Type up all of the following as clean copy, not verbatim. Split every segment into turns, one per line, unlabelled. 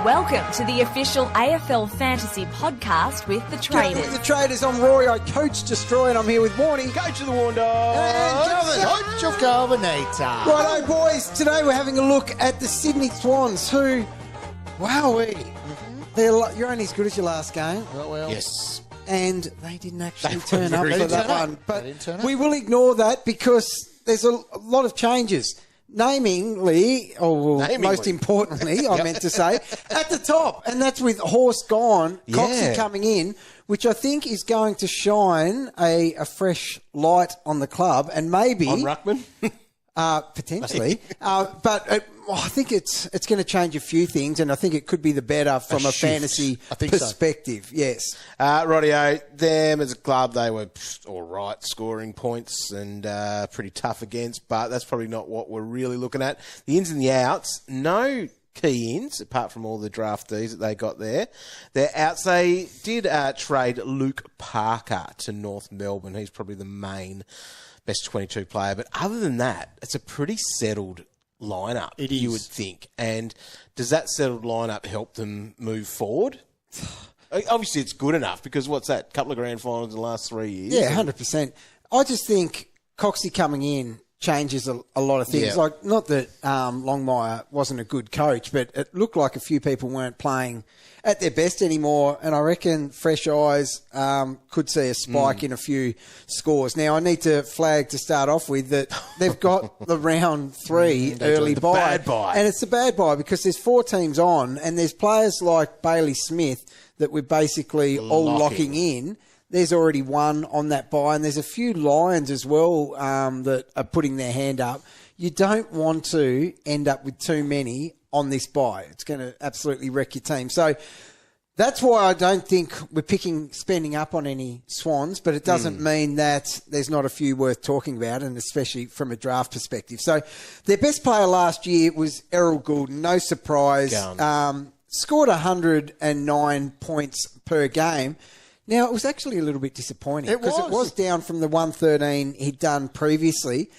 Welcome to the official AFL Fantasy podcast with the Traders.
With the Traders, I'm Roy, I coach Destroy, and I'm here with Warnie.
Coach of the Warn Dogs.
And
Coach of Carbonator.
Righto, boys. Today we're having a look at the Sydney Swans, who, wowee, you're only as good as your last game.
Well.
Yes.
And they didn't actually
They
turn up
really
for that
turn up.
one.
They
But
didn't turn up.
we will ignore that because there's a lot of changes. Namely, most importantly, I meant to say, at the top. And that's with Horse gone, Coxie coming in, which I think is going to shine a fresh light on the club. And maybe...
On Ruckman?
Potentially. But I think it's going to change a few things, and I think it could be the better from a fantasy perspective. So. Yes.
Rightio, them as a club, they were all right scoring points and pretty tough against, but that's probably not what we're really looking at. The ins and the outs, no key ins, apart from all the draftees that they got there. Their outs, they did trade Luke Parker to North Melbourne. He's probably the main best 22 player. But other than that, it's a pretty settled lineup,
it is.
You would think. And does that settled lineup help them move forward? Obviously, it's good enough because what's that? A couple of grand finals in the last 3 years?
Yeah, 100%. I just think Coxie coming in changes a lot of things.
Yeah.
Like, not that Longmire wasn't a good coach, but it looked like a few people weren't playing at their best anymore, and I reckon fresh eyes could see a spike in a few scores. Now, I need to flag to start off with that they've got the round 3 early bye.
Bad bye.
And it's a bad bye because there's 4 teams on, and there's players like Bailey Smith that we're basically all locking in. There's already one on that bye, and there's a few Lions as well that are putting their hand up. You don't want to end up with too many on this bye. It's going to absolutely wreck your team. So that's why I don't think we're spending up on any Swans, but it doesn't mean that there's not a few worth talking about, and especially from a draft perspective. So their best player last year was Errol Gulden. No surprise. Scored 109 points per game. Now, it was actually a little bit disappointing because it was down from the 113 he'd done previously.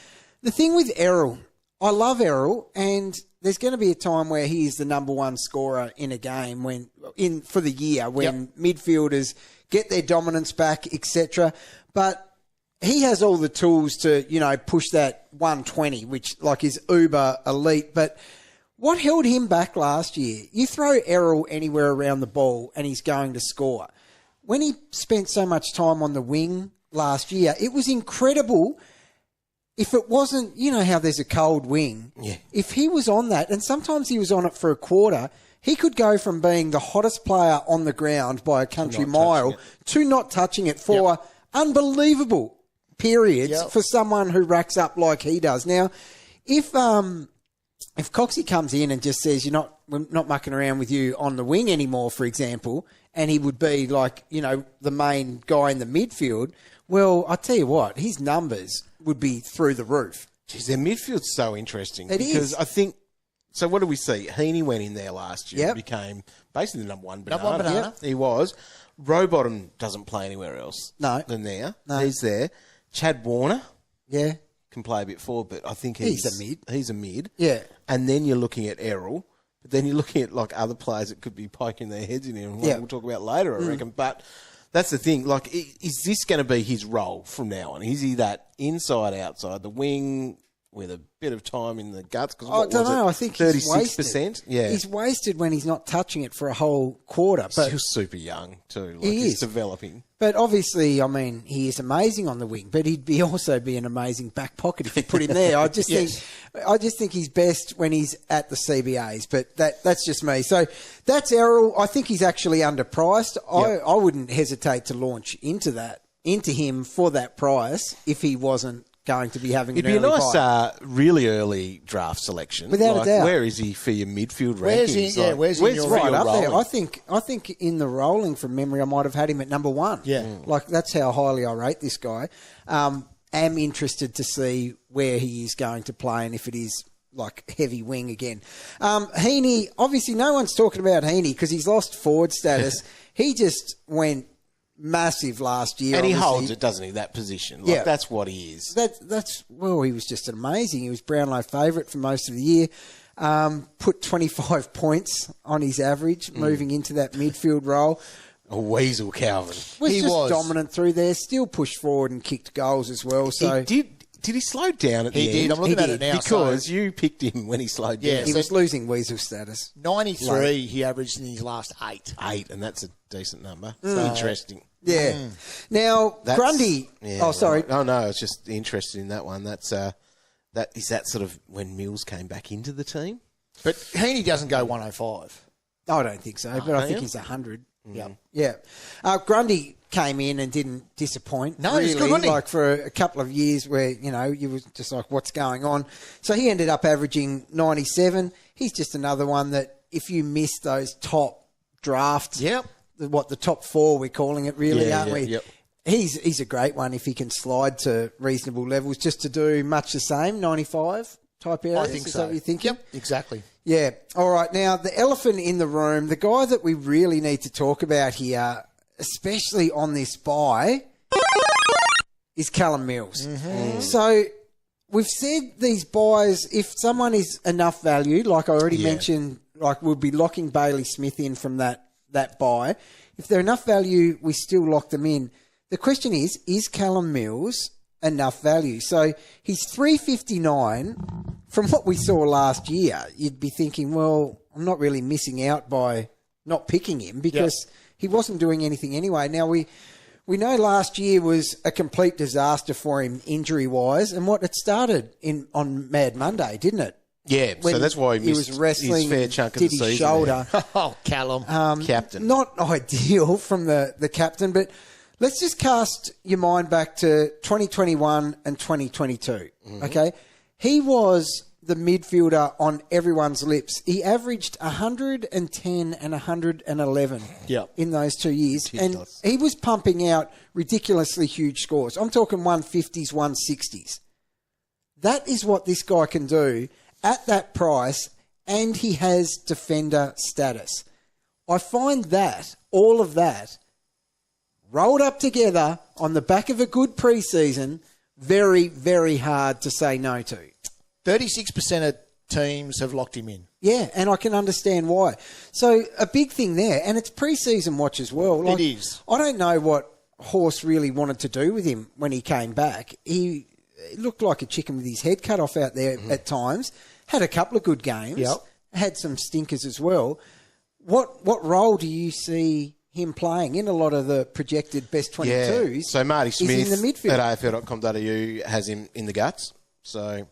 The thing with Errol, I love Errol, and there's going to be a time where he is the number one scorer in a game for the year when midfielders get their dominance back, etc. But he has all the tools to, push that 120, which is uber elite. But what held him back last year? You throw Errol anywhere around the ball and he's going to score. When he spent so much time on the wing last year, it was incredible. If it wasn't, how there's a cold wing. Yeah. If he was on that, and sometimes he was on it for a quarter, he could go from being the hottest player on the ground by a country mile to not touching it for unbelievable periods for someone who racks up like he does. Now, if Coxie comes in and just says, we're not mucking around with you on the wing anymore, for example, and he would be the main guy in the midfield, well, I tell you what, his numbers would be through the roof.
Jeez, their midfield's so interesting.
Because
I think, so what do we see? Heeney went in there last year and became basically the number one banana. He was. Rowbottom doesn't play anywhere else than there. No. He's there. Chad Warner.
Yeah.
Can play a bit forward, but I think he's
a mid.
He's a mid.
Yeah.
And then you're looking at Errol, but then you're looking at other players that could be poking their heads in here, and we'll talk about later, I reckon. But that's the thing. Is this going to be his role from now on? Is he that inside, outside, the wing with a bit of time in the guts?
I don't know. I think
36%. Yeah,
he's wasted when he's not touching it for a whole quarter. But
still super young too.
He's
developing.
But obviously, he is amazing on the wing. But he'd also be an amazing back pocket if you put him there. I just think he's best when he's at the CBAs. But that's just me. So that's Errol. I think he's actually underpriced. I wouldn't hesitate to launch into him for that price if he wasn't going to be having
It'd be a nice, really early draft selection.
Without a doubt.
Where is he for your midfield rankings?
Where's he
right up there? I think in the rolling from memory, I might have had him at number 1.
Yeah.
That's how highly I rate this guy. Am interested to see where he is going to play and if it is heavy wing again. Heeney, obviously no one's talking about Heeney because he's lost forward status. He just went massive last year.
And he holds it, doesn't he, that position? That's what he is.
He was just amazing. He was Brownlow favourite for most of the year. put 25 points on his average, moving into that midfield role.
A weasel, Calvin.
He was dominant through there, still pushed forward and kicked goals as well. So
Did he slow down at the end?
He did. I'm looking at it now.
Because you picked him when he slowed down.
Yeah,
he was losing weasel status.
93 he averaged in his last 8.
8, and that's a decent number. Interesting.
Yeah. Now, Grundy...
Yeah,
sorry.
Right. Oh, no, it's just interested in that one. Is that sort of when Mills came back into the team?
But Heeney doesn't go 105.
I don't think so, but I think he's 100.
Yeah.
Grundy came in and didn't disappoint.
No,
really,
he's good, wasn't he?
like for a couple of years where, you were just like, what's going on? So he ended up averaging 97. He's just another one that if you miss those top drafts, the top 4 we're calling it really, aren't we?
Yep.
He's a great one if he can slide to reasonable levels just to do much the same, 95 type areas.
I think
Is
so.
that what you're thinking?
Yep, exactly.
Yeah. All right. Now, the elephant in the room, the guy that we really need to talk about here, especially on this buy, is Callum Mills. So we've said these buys, if someone is enough value, like I already mentioned, like we'll be locking Bailey Smith in from that buy. If they're enough value, we still lock them in. The question is Callum Mills enough value? So he's 359. From what we saw last year, you'd be thinking, well, I'm not really missing out by not picking him because he wasn't doing anything anyway. Now, we know last year was a complete disaster for him injury-wise, and it started on Mad Monday, didn't it?
Yeah, so that's why he missed
was wrestling,
his fair chunk of
did
the
his
season.
shoulder.
Oh, Callum.
Captain.
Not ideal from the captain, but let's just cast your mind back to 2021 and 2022, okay? He was the midfielder on everyone's lips. He averaged 110 and 111 in those 2 years. And he was pumping out ridiculously huge scores. I'm talking 150s, 160s. That is what this guy can do at that price, and he has defender status. I find that, all of that, rolled up together on the back of a good preseason, very, very hard to say no to.
36% of teams have locked him in.
Yeah, and I can understand why. So a big thing there, and it's pre-season watch as well. Like,
it is.
I don't know what Horse really wanted to do with him when he came back. He looked like a chicken with his head cut off out there at times. Had a couple of good games. Had some stinkers as well. What role do you see him playing in a lot of the projected best 22s?
Yeah. So Marty Smith
in the midfield.
at AFL.com.au has him in the guts. So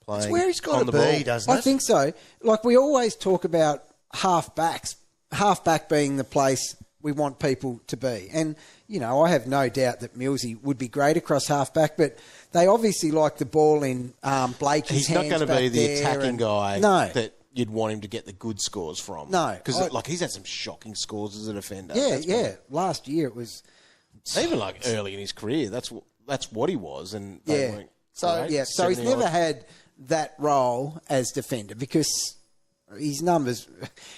playing
It's where he's got
on
to
the
be,
ball.
doesn't it?
I think so. Like we always talk about half-backs, half-back being the place we want people to be. And, I have no doubt that Millsy would be great across half-back, but they obviously like the ball in Blakey's hands.
He's not going to be the
there
attacking guy
No.
that you'd want him to get the good scores from.
No.
Because he's had some shocking scores as a defender.
Yeah. Last year it was...
Even like early in his career, that's what he was. And they weren't great.
So he's never had that role as defender because his numbers,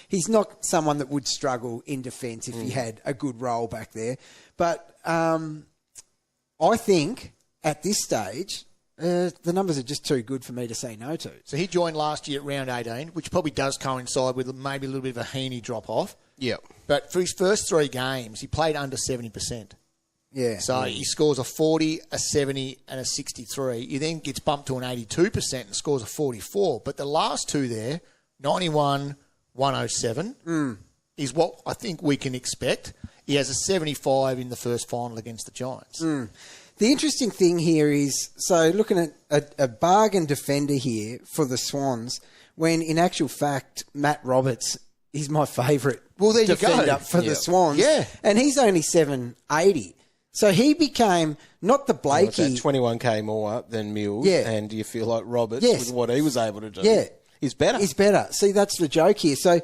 he's not someone that would struggle in defence if he had a good role back there. But I think at this stage, the numbers are just too good for me to say no to.
So he joined last year at round 18, which probably does coincide with maybe a little bit of a Heeney drop-off.
Yeah.
But for his first 3 games, he played under 70%.
Yeah.
So he scores a 40, a 70, and a 63. He then gets bumped to an 82% and scores a 44. But the last 2 there, 91, 107, is what I think we can expect. He has a 75 in the first final against the Giants.
The interesting thing here is, so looking at a bargain defender here for the Swans, when in actual fact, Matt Roberts is my favourite defender for the Swans.
Yeah.
And he's only 780. So he became not the Blakey.
21k more than Mills.
Yeah.
And do you feel like Roberts,
Yes.
with what he was able to do,
Yeah.
is better?
He's better. See, that's the joke here. So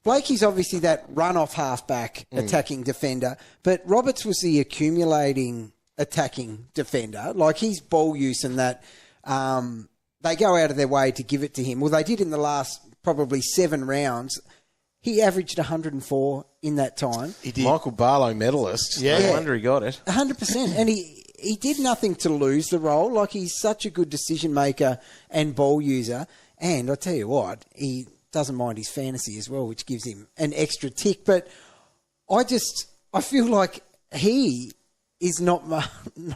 Blakey's obviously that run-off halfback attacking defender, but Roberts was the accumulating attacking defender. Like his ball use and that, they go out of their way to give it to him. Well, they did in the last probably 7 rounds. He averaged 104 in that time.
He did.
Michael Barlow medalist.
Yeah.
No wonder he got it.
100%. And he did nothing to lose the role. Like he's such a good decision maker and ball user. And I tell you what, he doesn't mind his fantasy as well, which gives him an extra tick. But I feel like he is not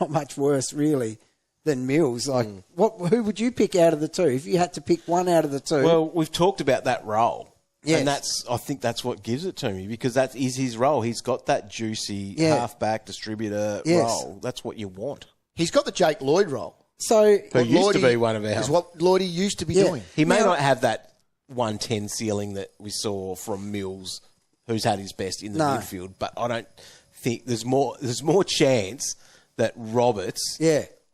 much worse, really, than Mills. Like, who would you pick out of the two if you had to pick one out of the two?
Well, we've talked about that role.
Yes.
And I think that's what gives it to me, because that is his role. He's got that juicy halfback distributor role. That's what you want.
He's got the Jake Lloyd role.
So
Who used to be one of ours.
Is what Lloydie used to be doing.
He may not have that 110 ceiling that we saw from Mills, who's had his best in the midfield, but I don't think there's more chance that Roberts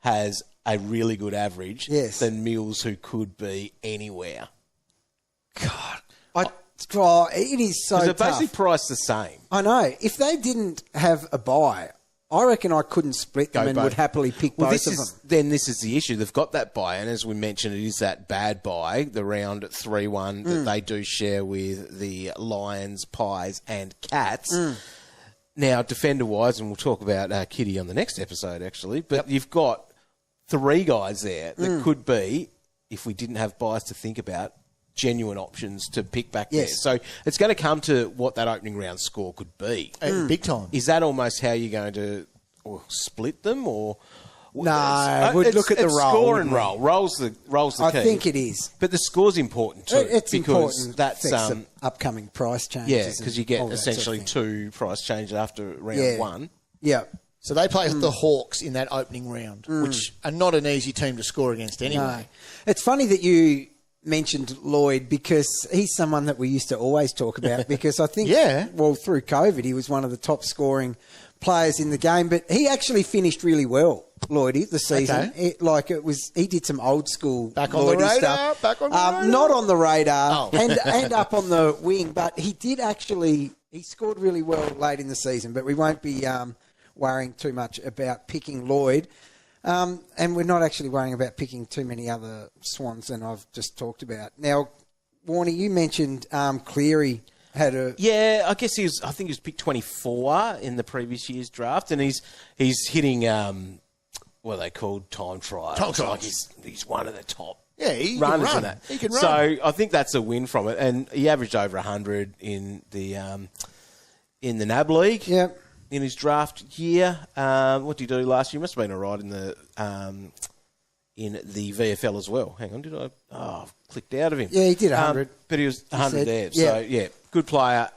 has a really good average than Mills, who could be anywhere.
God, it is so tough.
They're basically priced the same.
I know. If they didn't have a bye, I reckon I couldn't split them and would happily pick both of them.
Then this is the issue. They've got that bye, and as we mentioned, it is that bad bye, the round 3-1 that they do share with the Lions, Pies, and Cats. Now, defender-wise, and we'll talk about Kitty on the next episode, actually, but you've got 3 guys there that could be, if we didn't have buys to think about, genuine options to pick back there. So it's going to come to what that opening round score could be.
Big time.
Is that almost how you're going to split them, or
no? We'd look at the roll.
Score and roll. Roll's the key.
I think it is,
but the score's important too.
It's
because
important.
That's
the upcoming price changes.
Yeah, because you get essentially 2 price changes after round 1.
Yeah.
So they play the Hawks in that opening round, which are not an easy team to score against anyway.
No. It's funny that you mentioned Lloyd, because he's someone that we used to always talk about, because I think, through COVID, he was one of the top scoring players in the game, but he actually finished really well, Lloydie, the season.
Okay.
He did some old school
back on
Lloydie
the radar,
stuff.
back on the radar.
Not on the radar and up on the wing, but he scored really well late in the season, but we won't be worrying too much about picking Lloyd. And we're not actually worrying about picking too many other Swans than I've just talked about. Now, Warnie, you mentioned Cleary had a...
Yeah, I guess I think he was picked 24 in the previous year's draft, and he's hitting, what are they called, time trials.
Time trials.
Like he's one of the top
he
runners
can run.
in that.
He can run.
So I think that's a win from it, and he averaged over 100 in the NAB League.
Yeah.
In his draft year. What did he do last year? He must have been all right in the VFL as well. Hang on, I've clicked out of him.
Yeah, he did 100.
But he was 100 there. So, good player.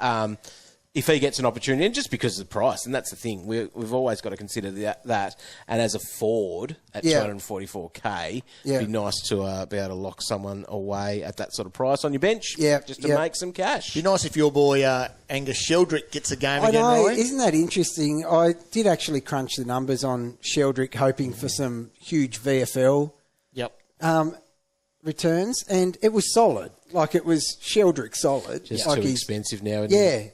If he gets an opportunity, and just because of the price, and that's the thing, we've always got to consider that. And as a forward at 244k, it'd be nice to be able to lock someone away at that sort of price on your bench, just to make some cash.
Be nice if your boy Angus Sheldrick gets a game
again,
Roy.
Isn't that interesting? I did actually crunch the numbers on Sheldrick, hoping for some huge VFL returns, and it was solid. Like, it was Sheldrick solid.
Just
like
too expensive now.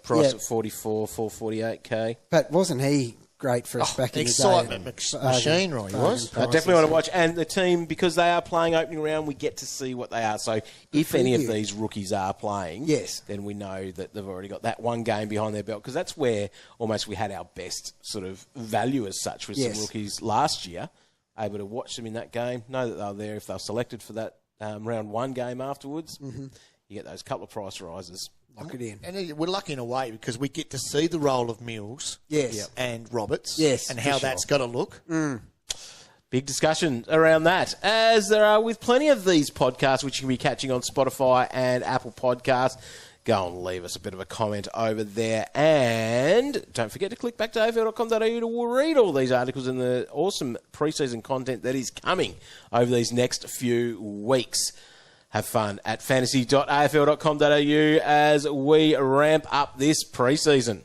Price at 440k.
But wasn't he great for us back in the day?
Excitement machine, Roy. He was.
I definitely want to watch. And the team, because they are playing opening round, we get to see what they are. So if any of these rookies are playing, then we know that they've already got that one game behind their belt, because that's where almost we had our best sort of value as such with some rookies last year. Able to watch them in that game, know that they were there if they were selected for that round 1 game afterwards. You get those couple of price rises.
Lock it in.
And we're lucky in a way, because we get to see the role of Mills and Roberts and how that's got to look.
Big discussion around that, as there are with plenty of these podcasts, which you can be catching on Spotify and Apple Podcasts. Go and leave us a bit of a comment over there. And don't forget to click back to afl.com.au to read all these articles and the awesome pre-season content that is coming over these next few weeks. Have fun at fantasy.afl.com.au as we ramp up this pre-season.